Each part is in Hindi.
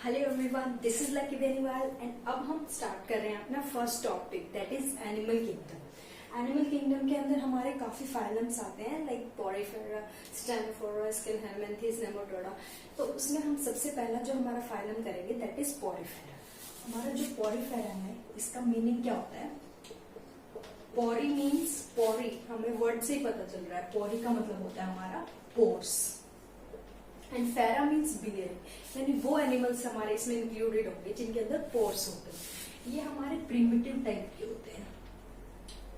Hello everyone, this is lucky Beniwal and अब हम स्टार्ट कर रहे हैं अपना first topic that is animal kingdom. Animal kingdom के अंदर हमारे काफी फाइलम्स आते हैं लाइक पोरिफेरा, स्टेनोफोरा, स्किलहेलमिन्थेस, नेमाटोडा। तो उसमें हम सबसे पहला जो हमारा फाइलम करेंगे दैट इज पोरिफेरा। हमारा जो पोरिफेरा है इसका मीनिंग क्या होता है? पोरी मीन्स पोरी, हमें वर्ड से ही पता चल रहा है। पोरी का मतलब होता है हमारा पोर्स एंड फेरा मीन्स बियर, यानी वो एनिमल्स हमारे इसमें इंक्लूडेड होंगे जिनके अंदर पोर्स होते हैं। ये हमारे प्रिमिटिव टाइप के होते हैं।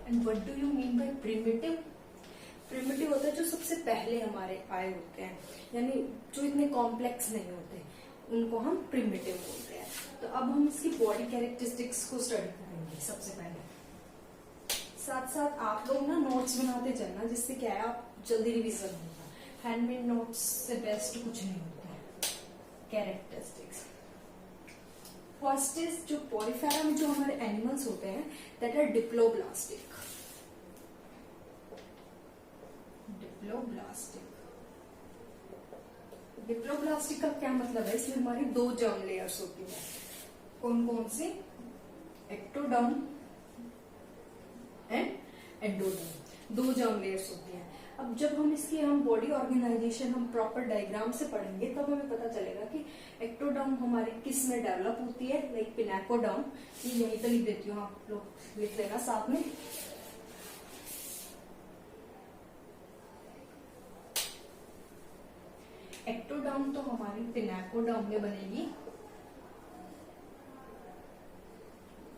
And what do you mean by primitive? Primitive होता है जो सबसे पहले हमारे आए होते हैं, यानी जो इतने कॉम्प्लेक्स नहीं होते, उनको हम प्रिमिटिव बोलते हैं। तो अब हम इसकी बॉडी कैरेक्टरिस्टिक्स को स्टडी करेंगे सबसे पहले। साथ साथ आप लोग ना नोट्स बनाते चलना, जिससे क्या है आप जल्दी रिवीजन होगा। हैंडमेड नोट्स से बेस्ट कुछ नहीं होता है। कैरेक्टरिस्टिक्स फर्स्ट इज जो पोरिफेरा में जो हमारे एनिमल्स होते हैं दैट आर डिप्लोब्लास्टिक। डिप्लोब्लास्टिक का क्या मतलब है? इसमें हमारी दो जर्म लेयर्स होती है। कौन कौन सी? एक्टोडर्म एंड एंडोडर्म, दो जर्म लेयर्स होती है। अब जब हम बॉडी ऑर्गेनाइजेशन हम प्रॉपर डायग्राम से पढ़ेंगे तब हमें पता चलेगा कि एक्टोडर्म हमारी किस में डेवलप होती है, लाइक पिनाकोडर्म। ये यहीं पे लिख देती हूँ, आप लोग लिख लेना साथ में। एक्टोडर्म तो हमारी पिनाकोडर्म में बनेगी।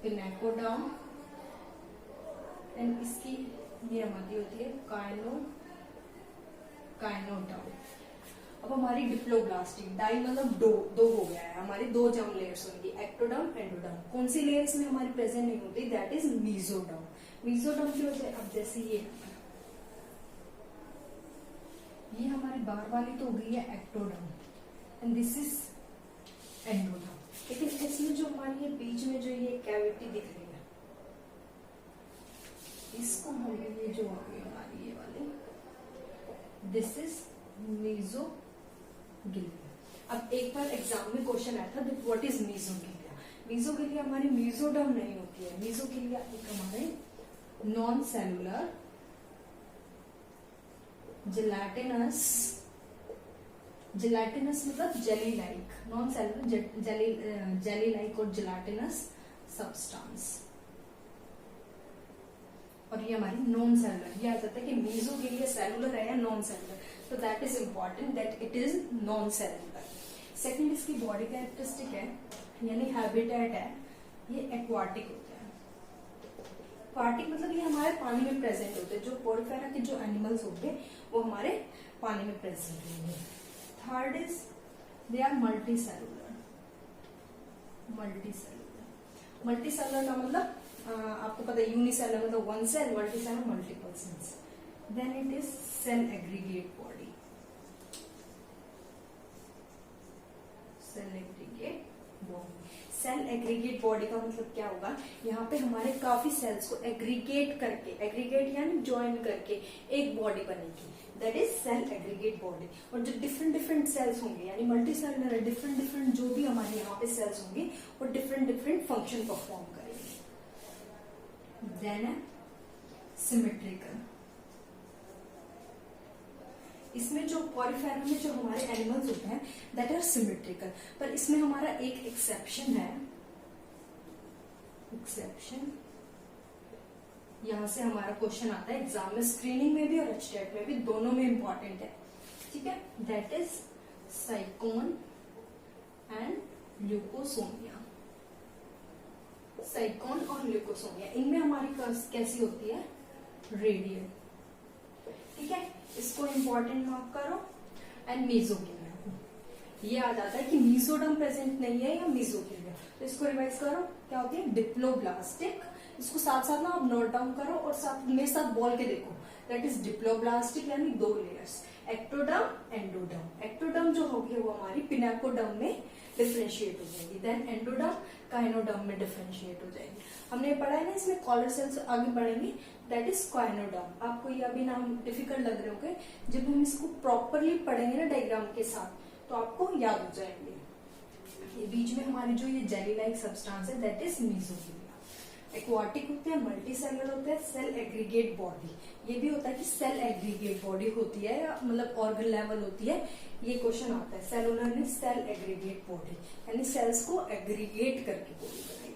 पिनाकोडर्म एंड इसकी ये हमारी होती है काइनोडर्म। अब हमारी डिप्लोब्लास्टिक, डाई मतलब दो हो गया है, हमारी दो जर्म लेयर्स होंगी, एक्टोडर्म एंडोडर्म। कौन सी लेयर इसमें हमारी प्रेजेंट नहीं होती? That is mesoderm. मीजोडर्म की वजह, अब जैसे ये हमारी बाहर वाली तो हो गई है ectoderm and this is endoderm. लेकिन इसमें जो हमारी ये बीच में जो ये कैविटी दिख रही है, इसको हम ये जो होगी हमारी ये वाली, दिस इज मीजोगिलिया। अब एक बार एग्जाम में क्वेश्चन आया था व्हाट इज मीजोगिलिया। मीजोगिलिया हमारी मीजोडर्म नहीं होती है। मीजोगिलिया एक हमारे नॉन सेलुलर जिलेटिनस मतलब jelly like, non cellular jelly like और जिलेटिनस सब्सटेंस। और ये हमारी नॉन सेलुलर, ये आ जाता है कि मीजोगिलिया सेलुलर है या नॉन सेलुलर, तो that is important that it is non cellular. Second इसकी बॉडी कैरेक्टरिस्टिक है, यानी हैबिटेट है, ये एक्वाटिक होता है। एक्वाटिक मतलब ये हमारे पानी में प्रेजेंट होते हैं। जो पोरिफेरा के जो एनिमल्स होते हैं वो हमारे पानी में प्रेजेंट होंगे। Third is they are multi cellular का मतलब आपको पता है यूनिसेलुलर मतलब one cell, multi cell multiple cells. Then it is cell aggregate body. Cell aggregate body का मतलब क्या होगा? यहाँ पे हमारे काफी सेल्स को एग्रीगेट करके, एग्रीगेट यानी ज्वाइन करके एक बॉडी बनेगी, that is cell aggregate body. और जो डिफरेंट सेल्स होंगे यानी मल्टी सेलुलर, डिफरेंट जो भी हमारे यहाँ पे सेल्स होंगे वो डिफरेंट फंक्शन परफॉर्म करेंगे। देन है सिमेट्रिकल। इसमें जो पोरिफेरा में जो हमारे एनिमल्स होते हैं दैट आर सिमेट्रिकल, पर इसमें हमारा एक एक्सेप्शन है। यहां से हमारा क्वेश्चन आता है एग्जाम में, स्क्रीनिंग में भी और एचटेट में भी, दोनों में इंपॉर्टेंट है, ठीक है। That is sycon and leucosolenia. Sycon और ल्यूकोसोमिया, इनमें हमारी कैसी होती है? रेडियल, ठीक है। इसको इंपॉर्टेंट मार्क करो। एंड मीजोगिलिया, ये आ जाता है कि मीजोडर्म प्रेजेंट नहीं है या मीजोगिलिया, तो इसको रिवाइज करो क्या होती है? डिप्लोब्लास्टिक। इसको साथ साथ ना आप नोट डाउन करो और साथ मेरे साथ बोल के देखो, दैट इज डिप्लोब्लास्टिक यानी दो लेयर्स, एक्टोडर्म एंडोडर्म। एक्टोडर्म जो होगी वो हमारी पिनाकोडर्म में डिफरेंशिएट हो जाएगी, देन एंडोडर्म काइनोडर्म में डिफरेंशिएट हो जाएगी। हमने पढ़ा है ना इसमें कॉलर सेल्स आगे बढ़ेंगे, दैट इज काइनोडर्म। आपको ये अभी नाम डिफिकल्ट लग रहे होंगे, जब हम इसको प्रॉपरली पढ़ेंगे ना डायग्राम के साथ तो आपको याद हो जाएंगे। ये बीच में हमारी जो ये जेली लाइक सब्सटेंस है दैट इज मीजोगिलिया। एक्वाटिक होते हैं, मल्टी सेलर होते हैं, सेल एग्रीगेट बॉडी। ये भी होता है कि सेल एग्रीगेट बॉडी होती है या मतलब ऑर्गन लेवल होती है, ये क्वेश्चन आता है। सेलुलर ने सेल एग्रीगेट बॉडी यानी सेल्स को एग्रीगेट करके बॉडी बनाई।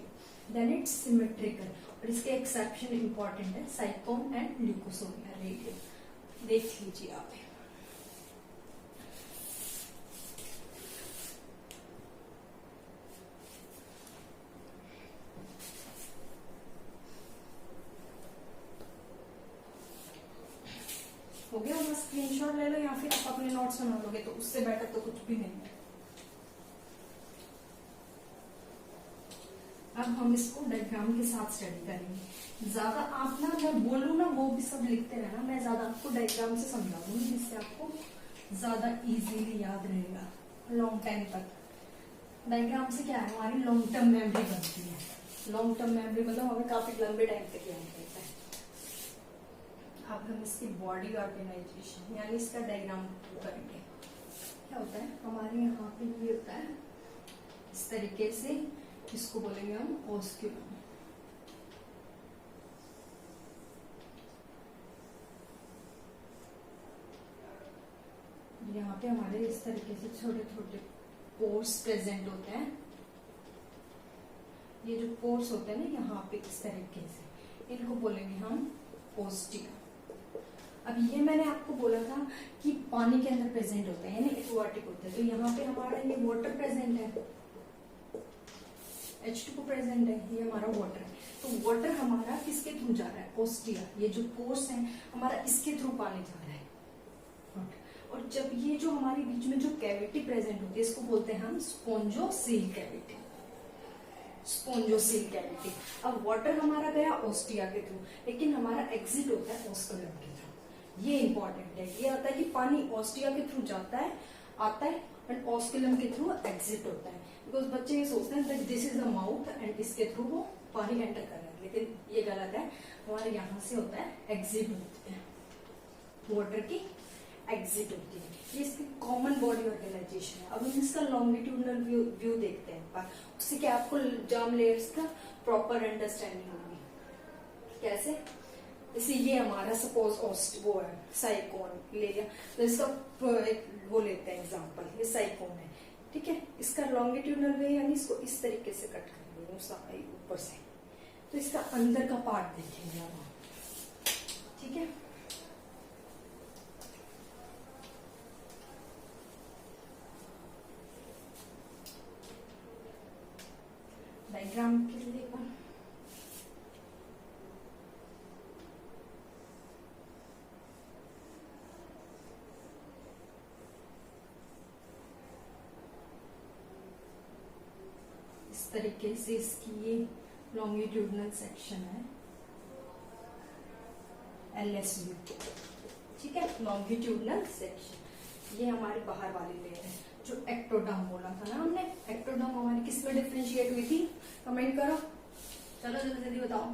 देन इट्स सिमेट्रिकल, और इसके एक्सेप्शन इंपॉर्टेंट है साइकोन एंड ल्यूकोसोमिया रेडियम। देख लीजिए आप। हो गया होगा, स्क्रीनशॉट ले लो या फिर आप अपने नोट्स बना लोगे, तो उससे बेटर तो कुछ भी नहीं है। अब हम इसको डायग्राम के साथ स्टडी करेंगे। ज्यादा आप ना, मैं बोलूँ ना वो भी सब लिखते रहना, मैं ज्यादा आपको डायग्राम से समझा दूंगी जिससे आपको ज्यादा इजीली याद रहेगा लॉन्ग टाइम तक। डायग्राम से क्या है, हमारी लॉन्ग टर्म मेमोरी बनती है। लॉन्ग टर्म मेमोरी मतलब हमें काफी लंबे टाइम तक याद रहता है। अब हम इसकी बॉडी ऑर्गेनाइजेशन यानी इसका डायग्राम करेंगे। क्या होता है हमारे यहाँ पे, ये होता है इस तरीके से, इसको बोलेंगे हम ओस्क्यूलम। यहाँ पे हमारे इस तरीके से छोटे छोटे पोर्स प्रेजेंट होते हैं। ये जो पोर्स होते हैं ना यहाँ पे इस तरीके से, इनको बोलेंगे हम ओस्टिया। अब ये मैंने आपको बोला था कि पानी के अंदर प्रेजेंट होते हैं यानी एक्वाटिक होते हैं, तो यहाँ पे हमारा ये वाटर प्रेजेंट है, H2O प्रेजेंट है, ये हमारा वाटर है। तो वाटर हमारा किसके थ्रू जा रहा है, ओस्टिया। ये जो पोर्स है हमारा इसके थ्रू पानी जा रहा है। और जब ये जो हमारे बीच में जो कैविटी प्रेजेंट होती है इसको बोलते हैं हम स्पोंजोसील कैविटी। स्पोंजोसील कैविटी। अब वाटर हमारा गया ओस्टिया के थ्रू, लेकिन हमारा एग्जिट होता है ओस्कुलम के थ्रू। ये इंपॉर्टेंट है। ये आता है कि पानी ओस्टिया के थ्रू जाता है, आता है, एंड ओस्कुलम के थ्रू एग्जिट होता है। बिकॉज बच्चे ये सोचते हैं that this is the mouth and इसके थ्रू वो पानी एंटर कर रहा है, लेकिन ये गलत है। हमारे यहाँ से होता है एग्जिट होती है, वाटर की एग्जिट होती है। ये इसकी कॉमन बॉडी ऑर्गेनाइजेशन है। अब हम इसका लॉन्गिट्यूडनल व्यू देखते हैं, उससे क्या आपको जर्म लेयर्स का प्रॉपर अंडरस्टैंडिंग होगी। कैसे, जैसे ये हमारा सपोज वो है साइकोन ले लिया, तो इसका एक वो लेते हैं एग्जांपल, ये साइकोन है, ठीक है। इसका लॉन्गिट्यूडनल वे यानी इसको इस तरीके से कट कर देंगे ऊपर से, तो इसका अंदर का पार्ट देखेंगे हम, ठीक है। डायग्राम के लिए इस तरीके से इसकी ये लॉन्गिट्यूडनल सेक्शन है, LSU, ठीक है, लॉन्गिट्यूडनल सेक्शन। ये हमारे बाहर वाली लेयर है जो एक्टोडर्म बोला था ना हमने। एक्टोडर्म हमारी किस में डिफरेंशिएट हुई थी, कमेंट करो, चलो जल्दी जल्दी बताओ।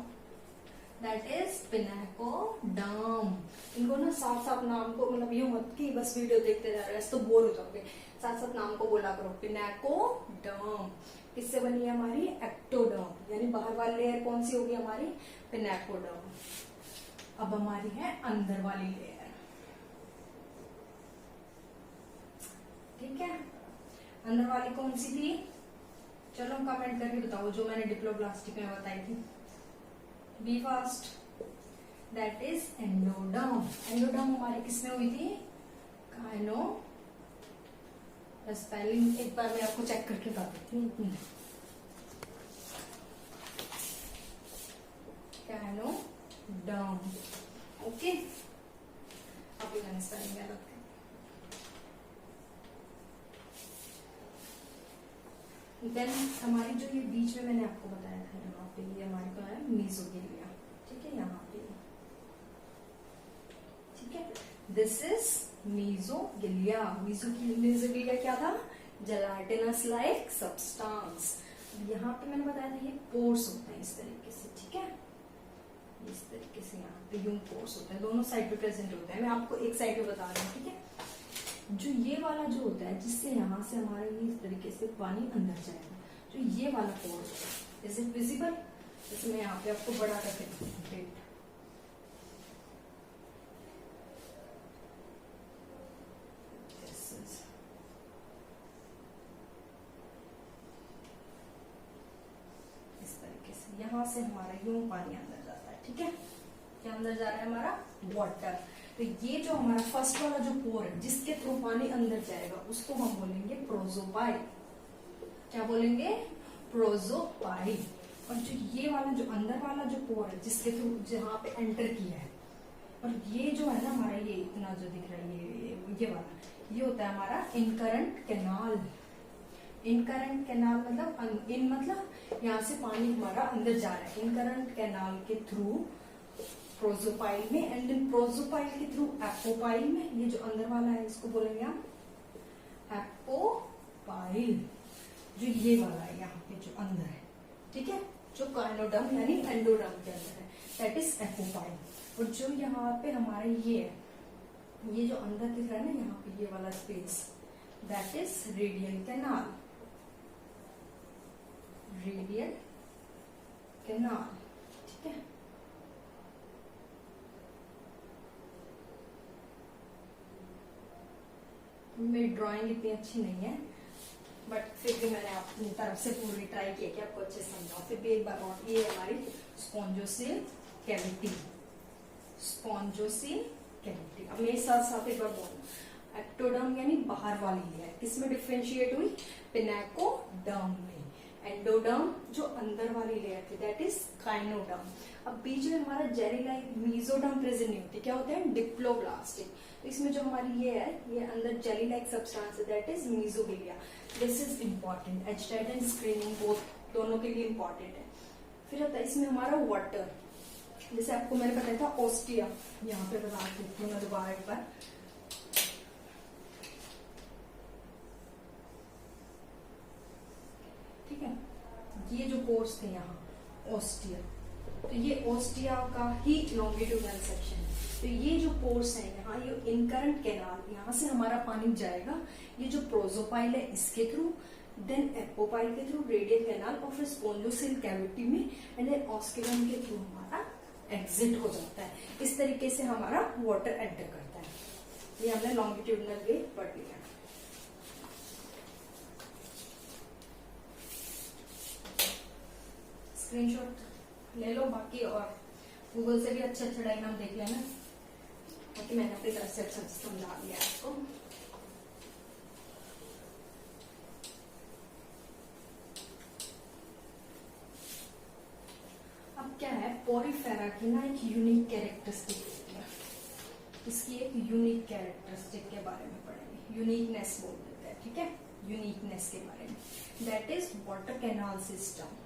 That is pinacoderm. इनको ना साथ साथ नाम को, मतलब यूं मत कि बस वीडियो देखते जा रहे हैं तो बोर हो जाओगे, साथ साथ नाम को बोला करो। पिनेकोडर्म किससे बनी है हमारी, एक्टोडर्म, यानी बाहर वाली लेयर कौन सी होगी हमारी, पिनेकोडर्म। अब हमारी है अंदर वाली लेयर, ठीक है। अंदर वाली कौन सी थी, चलो कमेंट करके बताओ, जो मैंने डिप्लोब्लास्टिक में बताई थी। Be fast, that is endoderm. Endoderm हमारी किसमें हुई थी, काइनो, स्पेलिंग एक बार मैं आपको चेक करके बता देती हूँ। काइनोडर्म, ओके। अभी मैंने स्पेलिंग गलत कर, देन हमारी जो ये बीच में मैंने आपको बताया था यहाँ पे, ये हमारे को है मीजोगिलिया, ठीक है, यहाँ पे, ठीक है। This is मीजोगिलिया। मीजोगिलिया क्या था, जेलाटिनस लाइक सब्सटेंस। यहाँ पे मैंने बताया था ये पोर्स होते हैं इस तरीके से, ठीक है, इस तरीके से यहाँ पे यूं पोर्स होते हैं, दोनों साइड पे प्रेजेंट होते हैं। मैं आपको एक साइड पे बता रही हूँ, ठीक है। जो ये वाला जो होता है जिससे यहाँ से हमारा ये इस तरीके से पानी अंदर जाएगा, जो ये वाला पोर होता है, इज इट विजिबल? जैसे मैं यहाँ पे आपको बड़ा करके दिखाऊं, इस तरीके से यहाँ से हमारा यूं पानी अंदर जाता है। ठीक है, क्या अंदर जा रहा है हमारा? वाटर। तो ये जो हमारा फर्स्ट वाला जो पोर है जिसके थ्रू पानी अंदर जाएगा उसको हम बोलेंगे प्रोजोपाइल। क्या बोलेंगे? प्रोजोपाइल। और जो ये वाला जो अंदर वाला जो पोर है जिसके थ्रू जहाँ पे एंटर किया है, और ये जो है ना हमारा ये इतना जो दिख रहा है ये वाला, ये होता है हमारा इनकरेंट कैनाल। इनकरेंट कैनाल मतलब इन मतलब यहाँ से पानी हमारा अंदर जा रहा है इनकरेंट कैनाल के थ्रू प्रोजोपाइल में, एंड इन प्रोजोपाइल के थ्रू एपोपाइल में। ये जो अंदर वाला है इसको बोलेंगे हम एपोपाइल, जो ये वाला है यहाँ पे जो अंदर है, ठीक है, जो काइनोडर्म यानी एंडोडर्म के अंदर है, दैट इज एपोपाइल। और जो यहाँ पे हमारा ये है, ये जो अंदर दिख रहा है ना यहाँ पे ये वाला space, that is radial canal. Radial canal, ठीक है। मेरी ड्राइंग इतनी अच्छी नहीं है, बट फिर भी मैंने अपनी तरफ से पूरी ट्राई की कि आपको अच्छे समझाओ। फिर भी एक बार और, ये हमारी स्पॉन्जोसिल कैविटी। स्पॉन्जोसिल कैविटी, अब मेरे साथ साथ एक बार बोलना, एक्टोडर्म यानी बाहर वाली लेयर, किसमें डिफ्रेंशिएट हुई? पिनेकोडर्म में। एंडोडर्म जो अंदर वाली लेयर थी, दैट इज काइनोडर्म। अब बीच में हमारा जेली लाइक मीजोडर्म प्रेजेंट नहीं होती, क्या होते हैं? डिप्लोब्लास्टिक। तो इसमें जो हमारी ये है, ये अंदर जेली लाइक सब्सटेंस है, that is mesoglea. This is important, एचटाइड स्क्रीनिंग बोथ दोनों के लिए इम्पोर्टेंट है। फिर होता है इसमें हमारा वाटर, जैसे आपको मैंने बताया था ऑस्टिया, यहाँ पे बता देती हूँ मैं दोबारा एक बार। ठीक है, ये जो पोर्स थे यहाँ ऑस्टिया, तो ये ऑस्टिया का ही लॉन्गिट्यूडनल सेक्शन है। तो ये जो पोर्स है यहाँ, ये इनकरेंट कैनाल, यहाँ से हमारा पानी जाएगा, ये जो प्रोजोपाइल है इसके थ्रू, देन एपोपाइल के थ्रू, रेडियल कैनाल, और फिर स्पॉन्जोसिल कैविटी में, एंड देन ऑस्किलम के थ्रू हमारा एग्जिट हो जाता है। इस तरीके से हमारा वाटर एंटर करता है। ये हमने लॉन्गिट्यूडनल वे पढ़ लिया। स्क्रीनशॉट ले लो बाकी, और गूगल से भी अच्छे अच्छे डायग्राम देख लेना, बाकी मैंने अपनी तरफ से अच्छा समझा दिया आपको। अब क्या है, पोरिफेरा की ना एक यूनिक कैरेक्टरिस्टिक है, इसकी एक यूनिक कैरेक्टरिस्टिक के बारे में पढ़ेंगे, यूनिकनेस बोल देते हैं, ठीक है, यूनिकनेस के बारे में, that is water canal system.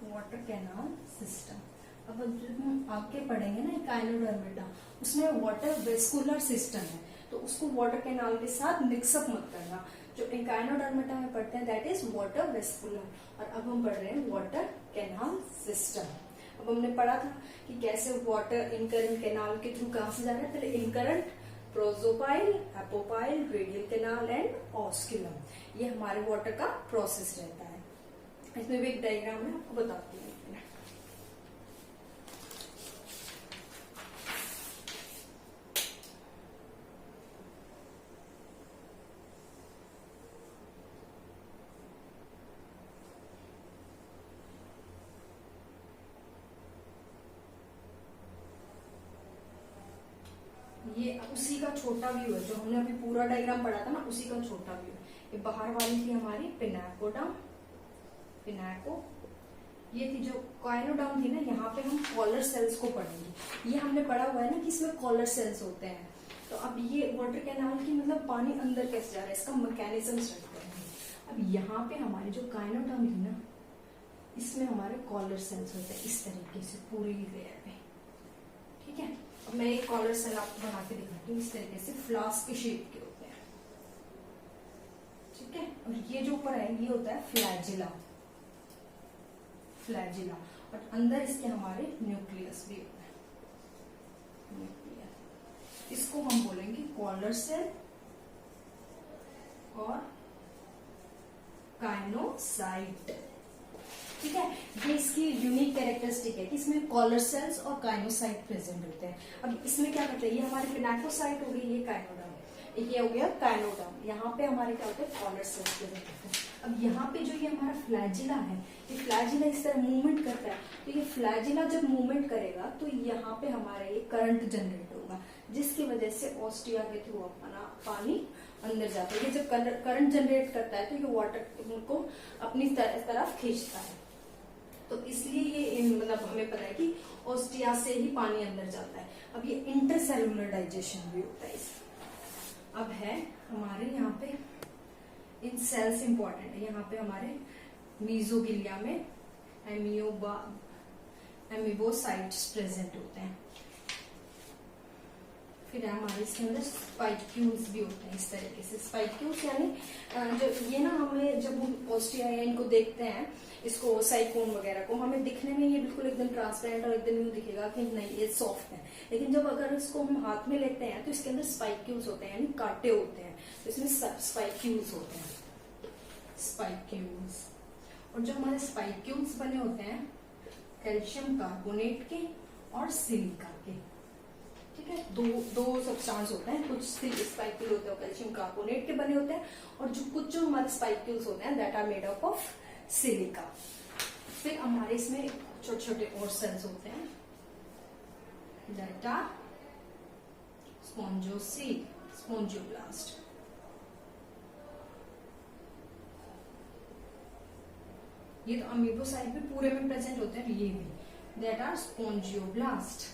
Water canal system. अब जब हम आगे पढ़ेंगे ना काइनोडर्मेटा, उसमें वाटर वेस्कुलर सिस्टम है, तो उसको वाटर कैनाल के साथ मिक्सअप मत करना। जो काइनोडर्मेटा में पढ़ते हैं दैट इज वाटर वेस्कुलर, और अब हम पढ़ रहे हैं वाटर कैनाल सिस्टम। अब हमने पढ़ा था कि कैसे वाटर इनकरेंट कैनाल के थ्रू कहां से जा रहा है, पहले incurrent, prosopyle, apopyle, radial canal and osculum. ये हमारे वाटर का प्रोसेस रहता है। इसमें भी एक डायग्राम है, आपको बताती हूँ। ये उसी का छोटा व्यू है, जो हमने अभी पूरा डायग्राम पढ़ा था ना, उसी का छोटा व्यू। ये बाहर वाली थी हमारी पिनेकोडर्म, पिनेको। ये थी जो काइनोडर्म थी ना, यहाँ पे हम कॉलर सेल्स को पढ़ेंगे। ये हमने पढ़ा हुआ है ना कि इसमें कॉलर सेल्स होते हैं। तो अब ये वाटर कैनाल की मतलब पानी अंदर कैसे जा रहा है, इसका मैकेनिज्म रखते हैं। अब यहाँ पे हमारी जो काइनोडर्म थी ना, इसमें हमारे कॉलर सेल्स होते हैं इस तरीके से पूरी लेयर पे, ठीक है। अब मैं एक कॉलर सेल आपको बना के दिखाती हूँ, इस तरीके से फ्लास्क के शेप के होते हैं, ठीक है। और ये जो ऊपर है ये होता है फ्लैजिला, फ्लैजिला, और अंदर इसके हमारे न्यूक्लियस भी होता है, न्यूक्लियस। इसको हम बोलेंगे कॉलर सेल और काइनोसाइट। ठीक है, ये इसकी यूनिक कैरेक्टरिस्टिक है कि इसमें कॉलर सेल्स और काइनोसाइट प्रेजेंट होते हैं। अब इसमें क्या करते हैं, ये हमारे पिनाकोसाइट हो गई, ये काइनोडर्म, ये हो गया काइनोडर्म। यहाँ पे हमारे क्या होते हैं, कॉलर सेल्स प्रेजेंट होते हैं। अब यहाँ पे जो ये हमारा फ्लैजिला है, ये फ्लैजिला इस तरह मूवमेंट करता है, तो ये फ्लैजिला जब मूवमेंट करेगा तो यहाँ पे हमारा ये करंट जनरेट होगा, जिसकी वजह से ऑस्टिया के थ्रू अपना पानी अंदर जाता है। ये जब करंट जनरेट करता है तो ये वाटर को अपनी तरफ खींचता है, तो इसलिए ये मतलब हमें पता है कि ऑस्टिया से ही पानी अंदर जाता है। अब ये इंटरसेलुलर डाइजेशन भी होता है इसमें। अब है हमारे यहाँ पे इन सेल्स इंपॉर्टेंट है, यहाँ पे हमारे मीजोगिलिया में एमीबोसाइट्स प्रेजेंट होते हैं। फिर हमारे इसके अंदर स्पाइक्यूल्स भी होते हैं इस तरीके से। स्पाइक्यूल्स यानी जो ये ना हमें जब हम ऑस्टिया या इनको देखते हैं, इसको साइकोन वगैरह को, हमें दिखने में ये बिल्कुल एकदम ट्रांसपेरेंट और एकदम यूं दिखेगा कि नहीं ये सॉफ्ट है, लेकिन जब अगर इसको हम हाथ में लेते हैं तो इसके अंदर स्पाइक्यूल्स होते हैं, यानी कांटे होते हैं, तो इसमें स्पाइक्यूल्स होते हैं, स्पाइक्यूल्स। और जो हमारे स्पाइक्यूल्स बने होते हैं कैल्शियम कार्बोनेट के और सिलिका के। ठीक है, दो सब्सटेंस होते हैं, कुछ स्पाइक्यूल होते हैं कैल्शियम कार्बोनेट के बने होते हैं, और कुछ जो हमारे स्पाइक्यूल्स होते हैं that are made up of silica. फिर हमारे इसमें छोटे छोटे और सेल्स होते हैं दैट आर स्पोंजियोब्लास्ट। ये तो अमीबोसाइट भी पूरे में प्रेजेंट होते हैं, ये भी दैट आर स्पोंजियोब्लास्ट।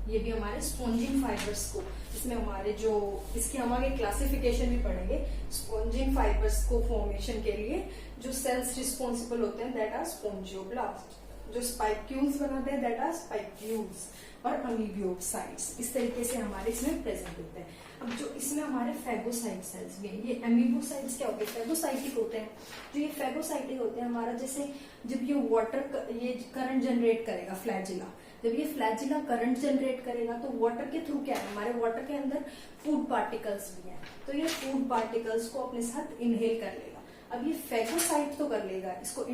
ये भी हमारे स्पोंजिंग फाइबर्स को, इसमें हमारे जो इसकी हम आगे क्लासिफिकेशन भी पढ़ेंगे, स्पोंजिंग फाइबर्स को फॉर्मेशन के लिए जो सेल्स रिस्पॉन्सिबल होते हैं दैट आर स्पोंजियोब्लास्ट। जो स्पाइक्यूल्स बनाते हैं दैट आर स्पाइक्यूल्स, और अमीबियोसाइट्स इस तरीके से हमारे इसमें प्रेजेंट होते हैं। अब जो इसमें हमारे फेगोसाइट सेल्स भी हैं, ये अमीबोसाइट्स क्या होते हैं, फेगोसाइटिक होते हैं। जो ये फेगोसाइटिक होते हैं हमारा, जैसे जब ये वाटर ये करंट जनरेट करेगा फ्लैजिला, जब ये फ्लैजिला करंट जनरेट करेगा तो वाटर के थ्रू क्या है, हमारे वाटर के अंदर फूड पार्टिकल्स भी हैं, तो ये फूड पार्टिकल्स को अपने साथ इनहेल कर लेगा। अब ये फेगोसाइट तो कर लेगा इसको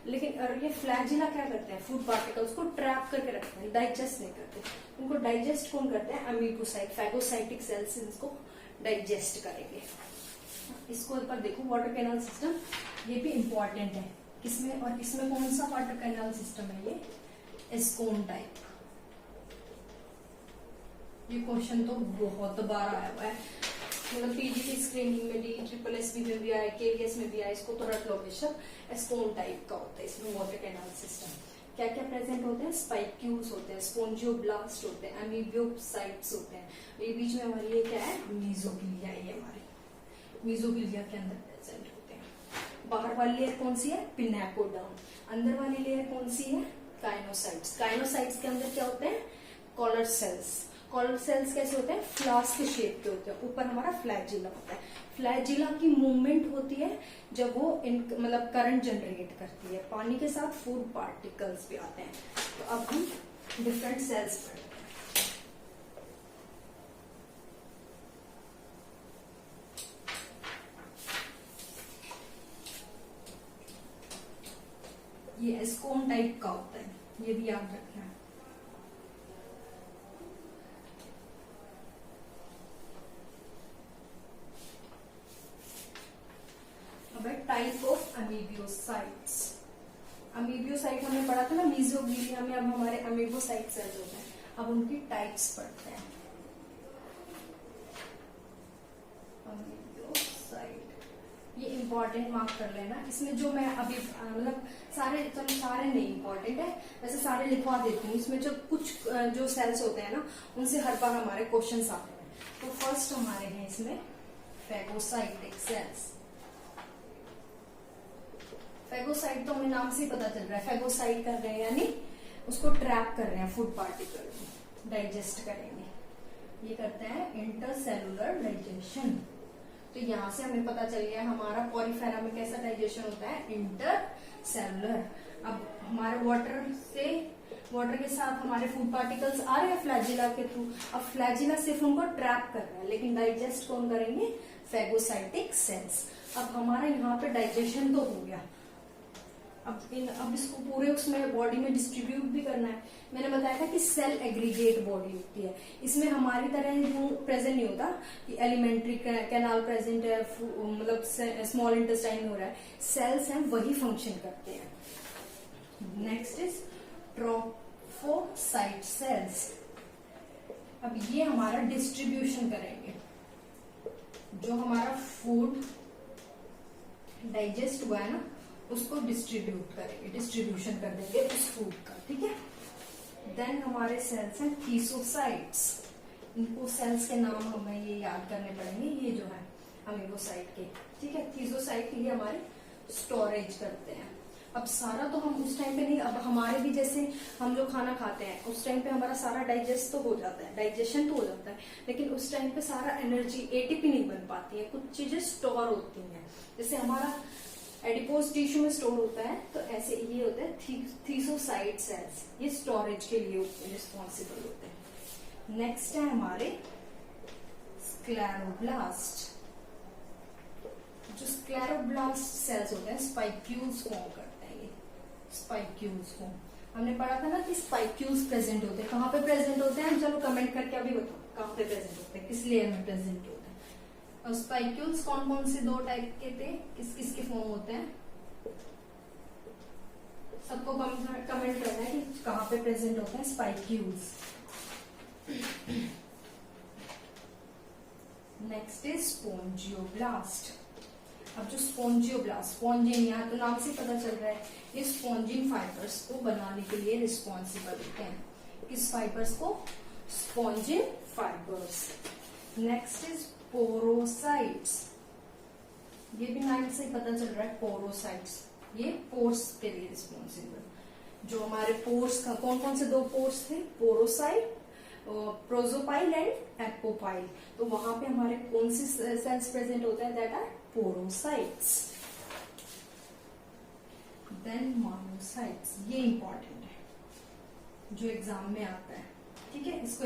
लेकिन ये फ्लैजिला क्या करते हैं, फूड पार्टिकल्स को ट्रैप करके रखते हैं, डाइजेस्ट नहीं करते। उनको डाइजेस्ट कौन करते हैं, अमीबोसाइट, फेगोसाइटिक सेल्स इसको डाइजेस्ट करेंगे। इसको एक बार देखो, वाटर कैनाल सिस्टम ये भी इंपॉर्टेंट है किसमें, और इसमें कौन सा वाटर कैनाल सिस्टम है, ये एस्कोन टाइप। ये क्वेश्चन तो बहुत बार आया हुआ है, मतलब पीजीटी स्क्रीनिंग में, DSSS में भी आया, KVS में भी आया, इसको तो रट लो बेशक। एस्कोन टाइप का होता है इसमें वाटर कैनाल सिस्टम। क्या क्या प्रेजेंट होते हैं, स्पाइक्यूल्स होते हैं, स्पोंजियोब्लास्ट होते हैं, अमीबियोसाइट्स होते हैं। ये बीच में हमारी ये क्या है, मीजोगिलिया, ये हमारी मीजोगिलिया के अंदर प्रेजेंट होते हैं। बाहर वाली लेयर कौन सी है, पिनाकोडर्म, अंदर वाली लेयर कौन सी है, काइनोसाइट्स। काइनोसाइट्स के अंदर क्या होते हैं, कॉलर सेल्स। कॉलर सेल्स कैसे होते हैं, फ्लास्क के शेप के होते हैं, ऊपर हमारा फ्लैजिला होता है। फ्लैजिला की मूवमेंट होती है जब वो मतलब करंट जनरेट करती है, पानी के साथ फूड पार्टिकल्स भी आते हैं। तो अब हम डिफरेंट सेल्स पढ़ते हैं। ये एस्कोन टाइप का होता है, ये भी याद रखना है। Type of अमीबियोसाइट्स। अमीबियोसाइट हमने पढ़ा था ना मीजोग्लिया में, अब हमारे अमीबोसाइट सेल्स होते हैं। अब उनकी टाइप्स पढ़ते हैं। अमीबियोसाइट ये इंपॉर्टेंट मार्क कर लेना, इसमें जो मैं अभी मतलब सारे नहीं इंपॉर्टेंट है, वैसे सारे लिखवा देती हूँ। इसमें जो कुछ जो सेल्स होते हैं ना, उनसे हर बार हमारे क्वेश्चंस आते हैं। तो फर्स्ट हमारे हैं इसमें फेगोसाइटिक सेल्स। फेगोसाइट तो हमें नाम से ही पता चल रहा है, फेगोसाइट कर रहे हैं यानी उसको ट्रैप कर रहे हैं, फूड पार्टिकल को डाइजेस्ट करेंगे। ये करते हैं इंटरसेलुलर डाइजेशन। तो यहां से हमें पता चल गया हमारा पॉरीफेरा में कैसा डाइजेशन होता है, इंटरसेलुलर। अब हमारे वाटर के साथ हमारे फूड पार्टिकल्स आ रहे हैं फ्लैजिला के थ्रू। अब फ्लैजिला सिर्फ उनको ट्रैप कर रहा है, लेकिन डाइजेस्ट कौन करेंगे? Phagocytic cells. अब हमारा यहाँ पे डाइजेशन तो हो गया, अब इसको पूरे उसमें बॉडी में डिस्ट्रीब्यूट भी करना है। मैंने बताया था कि सेल एग्रीगेट बॉडी होती है, इसमें हमारी तरह प्रेजेंट नहीं होता कि एलिमेंट्री कैनाल प्रेजेंट है, मतलब स्मॉल इंटेस्टाइन हो रहा है। सेल्स हैं वही फंक्शन करते हैं। Next is trophocyte cells. अब ये हमारा डिस्ट्रीब्यूशन करेंगे, जो हमारा फूड डाइजेस्ट हुआ है ना उसको डिस्ट्रीब्यूट करेंगे, डिस्ट्रीब्यूशन कर देंगे उस फूड का, ठीक है। देन हमारे सेल्स हैं थीसोसाइट्स। इनको सेल्स के नाम हमें ये याद करने पड़ेंगे, ये जो है अमीबोसाइट के, ठीक है। थीसोसाइट ये हमारे स्टोरेज करते हैं। अब सारा तो हम उस टाइम पे नहीं, अब हमारे भी जैसे हम जो खाना खाते हैं उस टाइम पे हमारा सारा डाइजेस्ट तो हो जाता है, डाइजेशन तो हो जाता है, लेकिन उस टाइम पे सारा एनर्जी एटीपी नहीं बन पाती है, कुछ चीजें स्टोर होती हैं। जैसे हमारा एडिपोज टिश्यू में स्टोर होता है, तो ऐसे ये होता है थीसोसाइट सेल्स, ये स्टोरेज के लिए रिस्पॉन्सिबल होते हैं। नेक्स्ट है हमारे स्क्लेरोब्लास्ट। जो स्क्लेरोब्लास्ट सेल्स होते हैं स्पाइक्यूल्स फॉर्म करते हैं। ये स्पाइक्यूल्स फॉर्म हमने पढ़ा था ना कि स्पाइक्यूल्स प्रेजेंट होते हैं। कहाँ पे प्रेजेंट होते हैं? चलो कमेंट करके अभी बताओ कहाँ पे प्रेजेंट होते हैं, किस लेयर में प्रेजेंट होते हैं। और स्पाइक्यूल्स कौन कौन से दो टाइप के थे, किस किस के फॉर्म होते हैं? सबको कमेंट करना है कि कहाँ पे प्रेजेंट होते हैं स्पाइक्यूल्स। Next is स्पोंजियोब्लास्ट। अब जो स्पोंजियोब्लास्ट, स्पॉन्जिन यहाँ तो नाम से पता चल रहा है, ये स्पॉन्जिन फाइबर्स को बनाने के लिए रिस्पॉन्सिबल होते हैं। किस फाइबर्स को? Spongin fibres. Next is porocytes. ये भी नाम से पता चल रहा है पोरोसाइट्स, ये पोर्स के लिए रिस्पॉन्सिबल। जो हमारे पोर्स का कौन कौन से दो पोर्स थे? पोरोसाइट, प्रोजोपाइल एंड एपोपाइल। तो वहां पे हमारे कौन सी सेल्स प्रेजेंट होते हैं? That are porocytes. Then monocytes, ये इंपॉर्टेंट है जो एग्जाम में आता है, ठीक है। इसको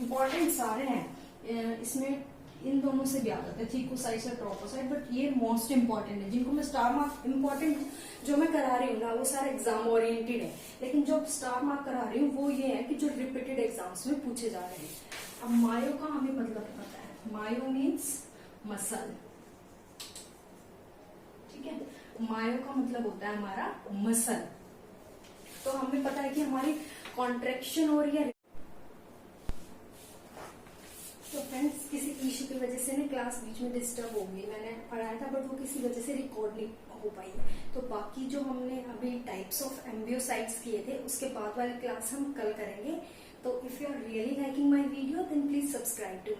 इंपॉर्टेंट सारे हैं, इसमें इन दोनों से भी आ जाते हैं, थीकोसाइट्स और ट्रोफोसाइट, बट ये मोस्ट इंपॉर्टेंट है, जिनको मैं स्टार मार्क इंपॉर्टेंट जो मैं करा रही हूँ ना वो सारे एग्जाम ओरिएंटेड है, लेकिन जो स्टार मार्क करा रही हूँ वो ये है कि जो रिपीटेड एग्जाम्स में पूछे जा रहे हैं। अब मायो का हमें मतलब पता है, मायो मीन्स मसल, ठीक है। मायो का मतलब होता है हमारा मसल। तो हमें पता है कि हमारी कॉन्ट्रेक्शन हो रही है। तो फ्रेंड्स, किसी इश्यू की वजह से ना क्लास बीच में डिस्टर्ब हो गई। मैंने पढ़ाया था बट वो किसी वजह से रिकॉर्ड नहीं हो पाई। तो बाकी जो हमने अभी टाइप्स ऑफ एम्ब्योसाइट्स किए थे उसके बाद वाली क्लास हम कल करेंगे। तो if you are really liking my video then please subscribe to